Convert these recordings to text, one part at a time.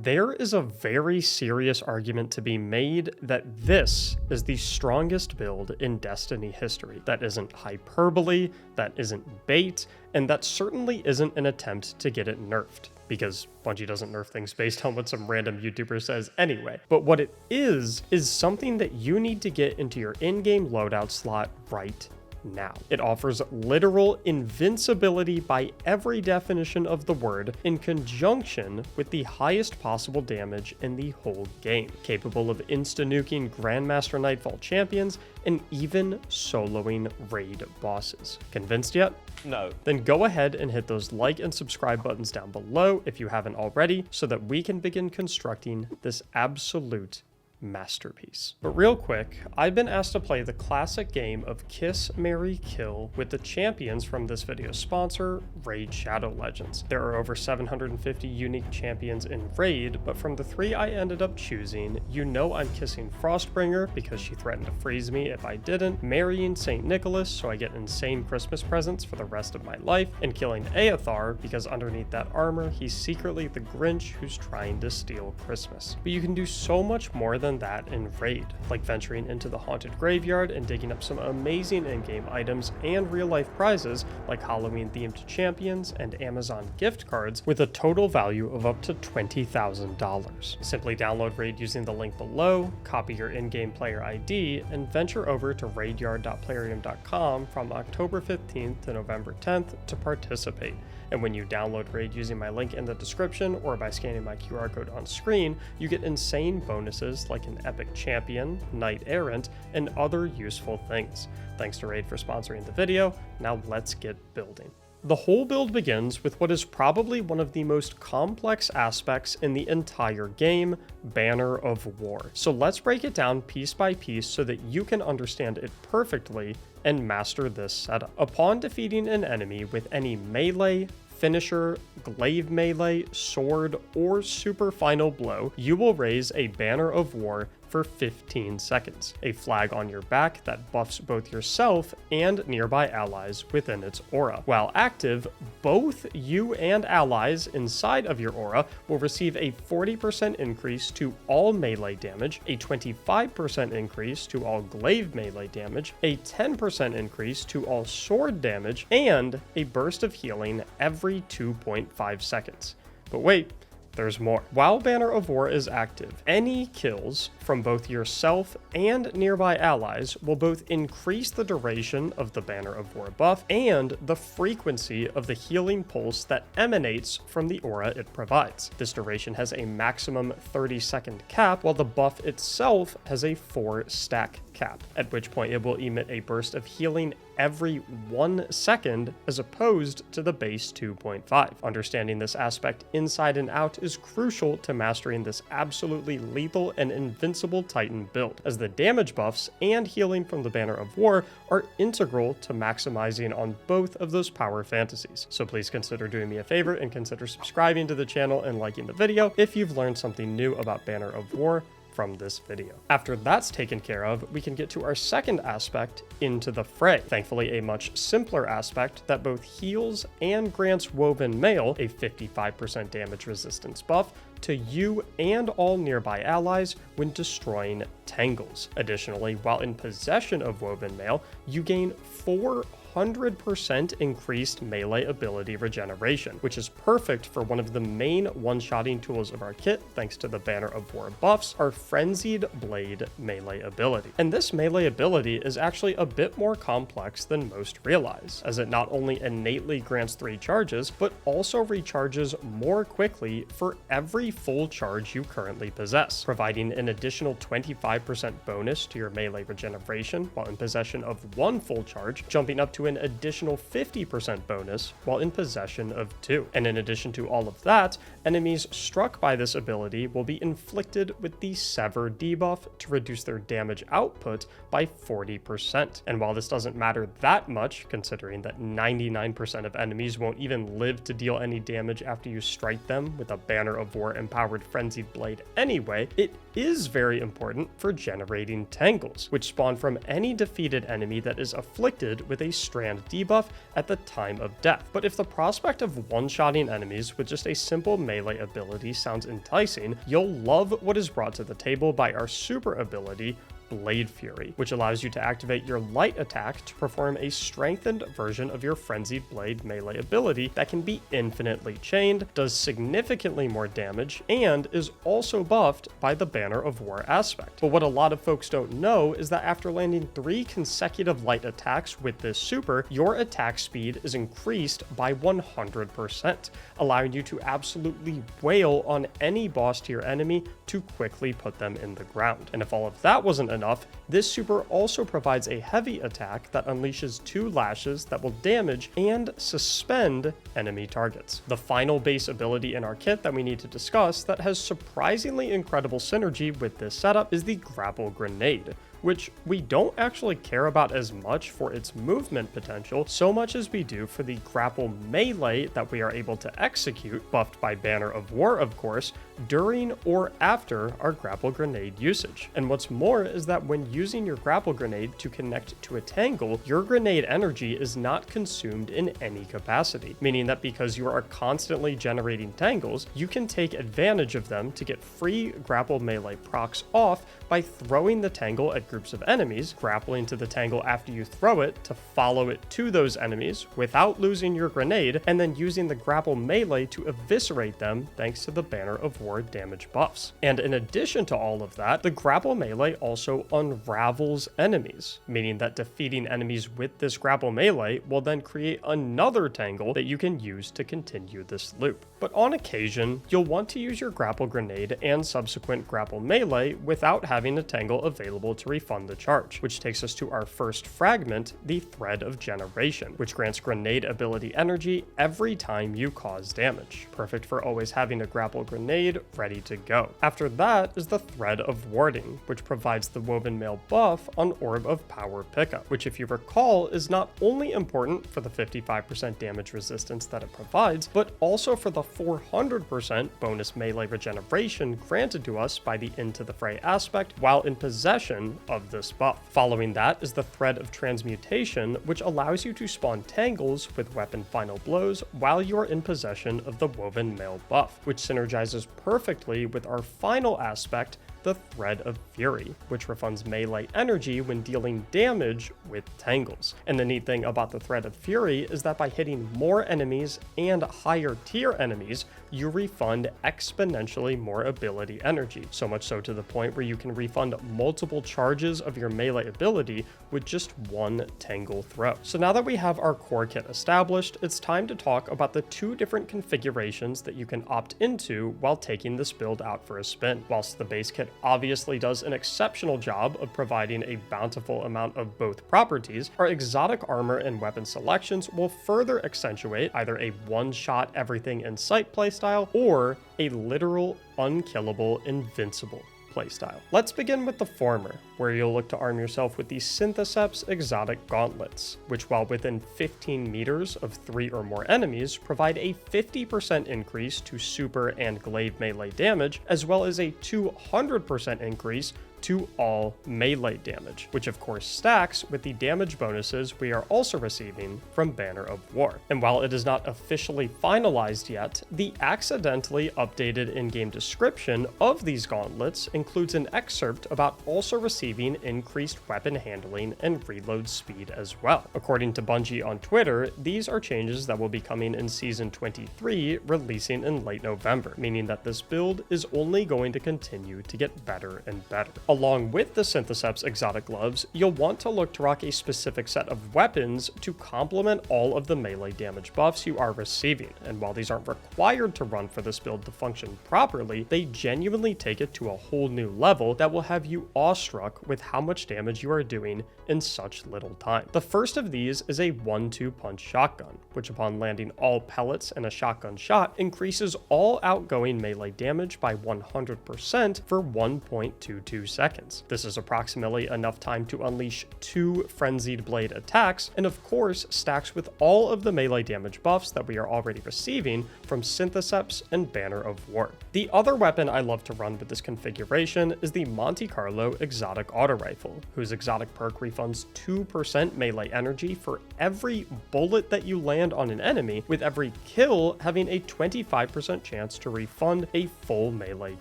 There is a very serious argument to be made that this is the strongest build in Destiny history. That isn't hyperbole, that isn't bait, and that certainly isn't an attempt to get it nerfed, because Bungie doesn't nerf things based on what some random YouTuber says anyway. But what it is something that you need to get into your in-game loadout slot right now. It offers literal invincibility by every definition of the word, in conjunction with the highest possible damage in the whole game, capable of insta-nuking Grandmaster Nightfall champions and even soloing raid bosses. Convinced yet? No. Then go ahead and hit those like and subscribe buttons down below if you haven't already, so that we can begin constructing this absolute masterpiece. But real quick, I've been asked to play the classic game of Kiss, Marry, Kill with the champions from this video's sponsor, Raid Shadow Legends. There are over 750 unique champions in Raid, but from the 3 I ended up choosing, you know I'm kissing Frostbringer because she threatened to freeze me if I didn't, marrying St. Nicholas so I get insane Christmas presents for the rest of my life, and killing Aethar because underneath that armor, he's secretly the Grinch who's trying to steal Christmas. But you can do so much more than that in Raid, like venturing into the haunted graveyard and digging up some amazing in-game items and real-life prizes like Halloween-themed champions and Amazon gift cards with a total value of up to $20,000. Simply download Raid using the link below, copy your in-game player ID, and venture over to raidyard.plarium.com from October 15th to November 10th to participate. And when you download Raid using my link in the description or by scanning my QR code on screen, you get insane bonuses like an epic champion, knight errant, and other useful things. Thanks to Raid for sponsoring the video. Now let's get building. The whole build begins with what is probably one of the most complex aspects in the entire game, Banner of War. So let's break it down piece by piece so that you can understand it perfectly and master this setup. Upon defeating an enemy with any melee, finisher, glaive melee, sword, or super final blow, you will raise a Banner of War for 15 seconds, a flag on your back that buffs both yourself and nearby allies within its aura. While active, both you and allies inside of your aura will receive a 40% increase to all melee damage, a 25% increase to all glaive melee damage, a 10% increase to all sword damage, and a burst of healing every 2.5 seconds. But wait, there's more. While Banner of War is active, any kills from both yourself and nearby allies will both increase the duration of the Banner of War buff and the frequency of the healing pulse that emanates from the aura it provides. This duration has a maximum 30-second cap, while the buff itself has a 4-stack cap, at which point it will emit a burst of healing every 1 second as opposed to the base 2.5. Understanding this aspect inside and out is crucial to mastering this absolutely lethal and invincible Titan build, as the damage buffs and healing from the Banner of War are integral to maximizing on both of those power fantasies. So please consider doing me a favor and consider subscribing to the channel and liking the video if you've learned something new about Banner of War from this video. After that's taken care of, we can get to our second aspect, Into the Fray. Thankfully, a much simpler aspect that both heals and grants Woven Mail a 55% damage resistance buff to you and all nearby allies when destroying Tangles. Additionally, while in possession of Woven Mail, you gain 400% increased melee ability regeneration, which is perfect for one of the main one-shotting tools of our kit thanks to the Banner of War buffs, our Frenzied Blade melee ability. And this melee ability is actually a bit more complex than most realize, as it not only innately grants 3 charges, but also recharges more quickly for every full charge you currently possess, providing an additional 25% bonus to your melee regeneration while in possession of 1 full charge, jumping up to an additional 50% bonus while in possession of 2. And in addition to all of that, enemies struck by this ability will be inflicted with the Sever debuff to reduce their damage output by 40%. And while this doesn't matter that much, considering that 99% of enemies won't even live to deal any damage after you strike them with a Banner of War empowered Frenzied Blade anyway, it is very important for generating Tangles, which spawn from any defeated enemy that is afflicted with a strand debuff at the time of death. But if the prospect of one-shotting enemies with just a simple melee ability sounds enticing, you'll love what is brought to the table by our super ability, Blade Fury, which allows you to activate your light attack to perform a strengthened version of your Frenzied Blade melee ability that can be infinitely chained, does significantly more damage, and is also buffed by the Banner of War aspect. But what a lot of folks don't know is that after landing 3 consecutive light attacks with this super, your attack speed is increased by 100%, allowing you to absolutely wail on any boss tier enemy to quickly put them in the ground. And if all of that wasn't enough, this super also provides a heavy attack that unleashes 2 lashes that will damage and suspend enemy targets. The final base ability in our kit that we need to discuss that has surprisingly incredible synergy with this setup is the Grapple Grenade, which we don't actually care about as much for its movement potential so much as we do for the grapple melee that we are able to execute, buffed by Banner of War of course, during or after our grapple grenade usage. And what's more is that when using your grapple grenade to connect to a tangle, your grenade energy is not consumed in any capacity, meaning that because you are constantly generating tangles, you can take advantage of them to get free grapple melee procs off by throwing the tangle at groups of enemies, grappling to the tangle after you throw it to follow it to those enemies without losing your grenade, and then using the grapple melee to eviscerate them thanks to the Banner of War damage buffs. And in addition to all of that, the grapple melee also unravels enemies, meaning that defeating enemies with this grapple melee will then create another tangle that you can use to continue this loop. But on occasion, you'll want to use your grapple grenade and subsequent grapple melee without having a tangle available to refund the charge, which takes us to our first fragment, the Thread of Generation, which grants grenade ability energy every time you cause damage. Perfect for always having a grapple grenade ready to go. After that is the Thread of Warding, which provides the Woven Mail buff on Orb of Power pickup, which if you recall is not only important for the 55% damage resistance that it provides, but also for the 400% bonus melee regeneration granted to us by the Into the Fray aspect while in possession of this buff. Following that is the Thread of Transmutation, which allows you to spawn tangles with weapon final blows while you are in possession of the Woven Mail buff, which synergizes perfectly with our final aspect, the Thread of Fury, which refunds melee energy when dealing damage with tangles. And the neat thing about the Thread of Fury is that by hitting more enemies and higher tier enemies, you refund exponentially more ability energy, so much so to the point where you can refund multiple charges of your melee ability with just one tangle throw. So now that we have our core kit established, it's time to talk about the 2 different configurations that you can opt into while taking this build out for a spin. Whilst the base kit obviously does an exceptional job of providing a bountiful amount of both properties, our exotic armor and weapon selections will further accentuate either a one-shot everything in sight playstyle or a literal unkillable invincible playstyle. Let's begin with the former, where you'll look to arm yourself with the Synthoceps exotic gauntlets, which while within 15 meters of 3 or more enemies, provide a 50% increase to super and glaive melee damage, as well as a 200% increase to all melee damage, which of course stacks with the damage bonuses we are also receiving from Banner of War. And while it is not officially finalized yet, the accidentally updated in-game description of these gauntlets includes an excerpt about also receiving increased weapon handling and reload speed as well. According to Bungie on Twitter, these are changes that will be coming in Season 23, releasing in late November, meaning that this build is only going to continue to get better and better. Along with the Synthoceps exotic gloves, you'll want to look to rock a specific set of weapons to complement all of the melee damage buffs you are receiving, and while these aren't required to run for this build to function properly, they genuinely take it to a whole new level that will have you awestruck with how much damage you are doing in such little time. The first of these is a 1-2 punch shotgun, which upon landing all pellets in a shotgun shot increases all outgoing melee damage by 100% for 1.22 seconds. seconds. This is approximately enough time to unleash 2 Frenzied Blade attacks, and of course stacks with all of the melee damage buffs that we are already receiving from Syntheseps and Banner of War. The other weapon I love to run with this configuration is the Monte Carlo Exotic Auto Rifle, whose exotic perk refunds 2% melee energy for every bullet that you land on an enemy, with every kill having a 25% chance to refund a full melee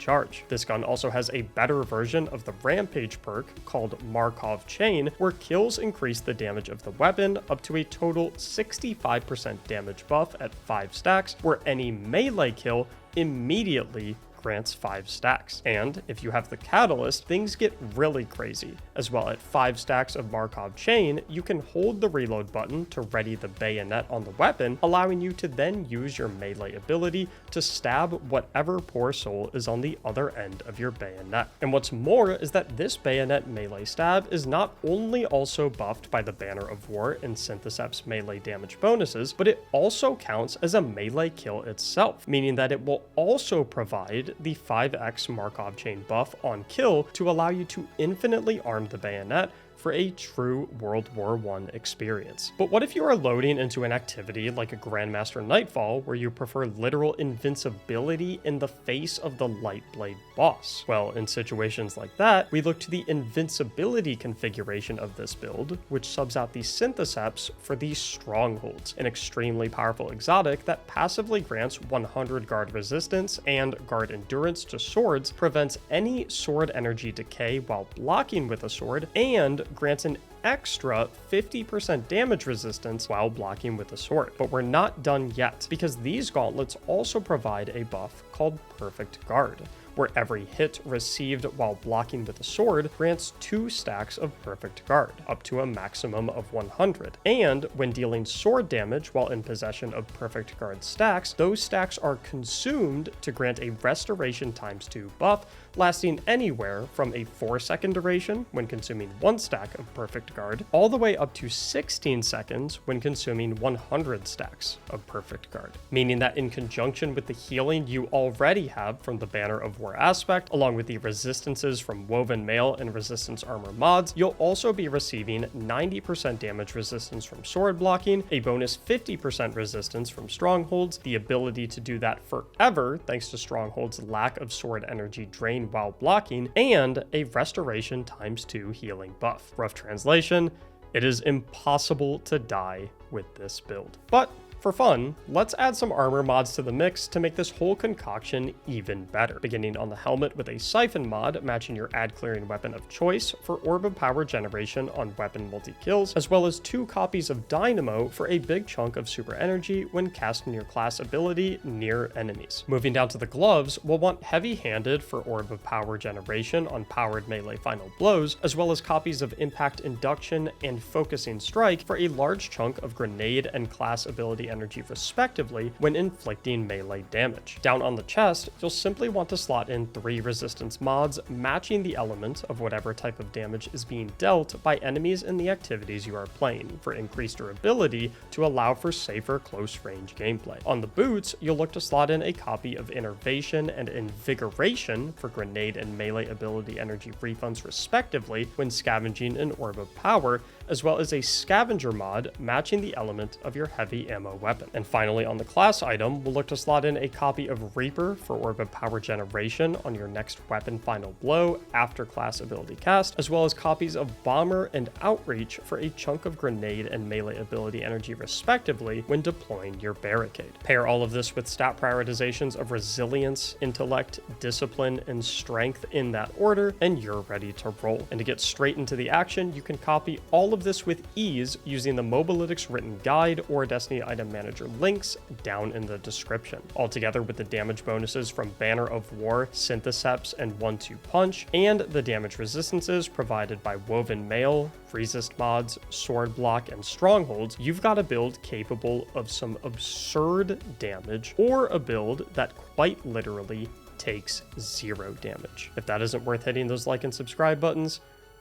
charge. This gun also has a better version of the Rampage perk called Markov Chain, where kills increase the damage of the weapon up to a total 65% damage buff at 5 stacks, where any melee kill immediately grants 5 stacks. And if you have the Catalyst, things get really crazy. As well, at 5 stacks of Markov Chain, you can hold the reload button to ready the bayonet on the weapon, allowing you to then use your melee ability to stab whatever poor soul is on the other end of your bayonet. And what's more is that this bayonet melee stab is not only also buffed by the Banner of War and Syntheseps melee damage bonuses, but it also counts as a melee kill itself, meaning that it will also provide the 5x Markov Chain buff on kill to allow you to infinitely arm the bayonet for a true World War I experience. But what if you are loading into an activity like a Grandmaster Nightfall where you prefer literal invincibility in the face of the Lightblade boss? Well, in situations like that, we look to the Invincibility configuration of this build, which subs out the Syntheseps for the Strongholds, an extremely powerful exotic that passively grants 100 guard resistance and guard endurance to swords, prevents any sword energy decay while blocking with a sword, and grants an extra 50% damage resistance while blocking with a sword. But we're not done yet, because these gauntlets also provide a buff called Perfect Guard, where every hit received while blocking with a sword grants 2 stacks of Perfect Guard, up to a maximum of 100. And when dealing sword damage while in possession of Perfect Guard stacks, those stacks are consumed to grant a Restoration ×2 buff, lasting anywhere from a 4-second duration when consuming 1 stack of Perfect Guard, all the way up to 16 seconds when consuming 100 stacks of Perfect Guard. Meaning that in conjunction with the healing you already have from the Banner of War aspect, along with the resistances from Woven Mail and Resistance Armor mods, you'll also be receiving 90% damage resistance from sword blocking, a bonus 50% resistance from Strongholds, the ability to do that forever thanks to Stronghold's lack of sword energy drain while blocking, and a Restoration ×2 healing buff. Rough translation, it is impossible to die with this build. But for fun, let's add some armor mods to the mix to make this whole concoction even better, beginning on the helmet with a Siphon mod matching your ad-clearing weapon of choice for Orb of Power generation on weapon multi-kills, as well as 2 copies of Dynamo for a big chunk of super energy when casting your class ability near enemies. Moving down to the gloves, we'll want heavy-handed for Orb of Power generation on powered melee final blows, as well as copies of Impact Induction and Focusing Strike for a large chunk of grenade and class ability energy respectively when inflicting melee damage. Down on the chest, you'll simply want to slot in 3 resistance mods matching the element of whatever type of damage is being dealt by enemies in the activities you are playing, for increased durability to allow for safer close range gameplay. On the boots, you'll look to slot in a copy of Innervation and Invigoration for grenade and melee ability energy refunds respectively when scavenging an Orb of Power, as well as a scavenger mod matching the element of your heavy ammo weapon. And finally, on the class item, we'll look to slot in a copy of Reaper for Orb of Power generation on your next weapon final blow after class ability cast, as well as copies of Bomber and Outreach for a chunk of grenade and melee ability energy respectively when deploying your barricade. Pair all of this with stat prioritizations of Resilience, Intellect, Discipline, and Strength in that order, and you're ready to roll. And to get straight into the action, you can copy all of this with ease using the Mobalytics written guide or Destiny item manager links down in the description. Altogether with the damage bonuses from Banner of War, Syntheseps, and 1-2 Punch, and the damage resistances provided by Woven Mail, Resist mods, Sword Block, and Strongholds, you've got a build capable of some absurd damage, or a build that quite literally takes 0 damage. If that isn't worth hitting those like and subscribe buttons,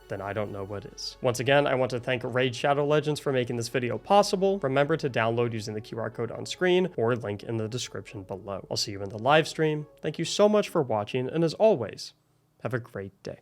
then I don't know what is. Once again, I want to thank Raid Shadow Legends for making this video possible. Remember to download using the QR code on screen or link in the description below. I'll see you in the live stream. Thank you so much for watching, and as always, have a great day.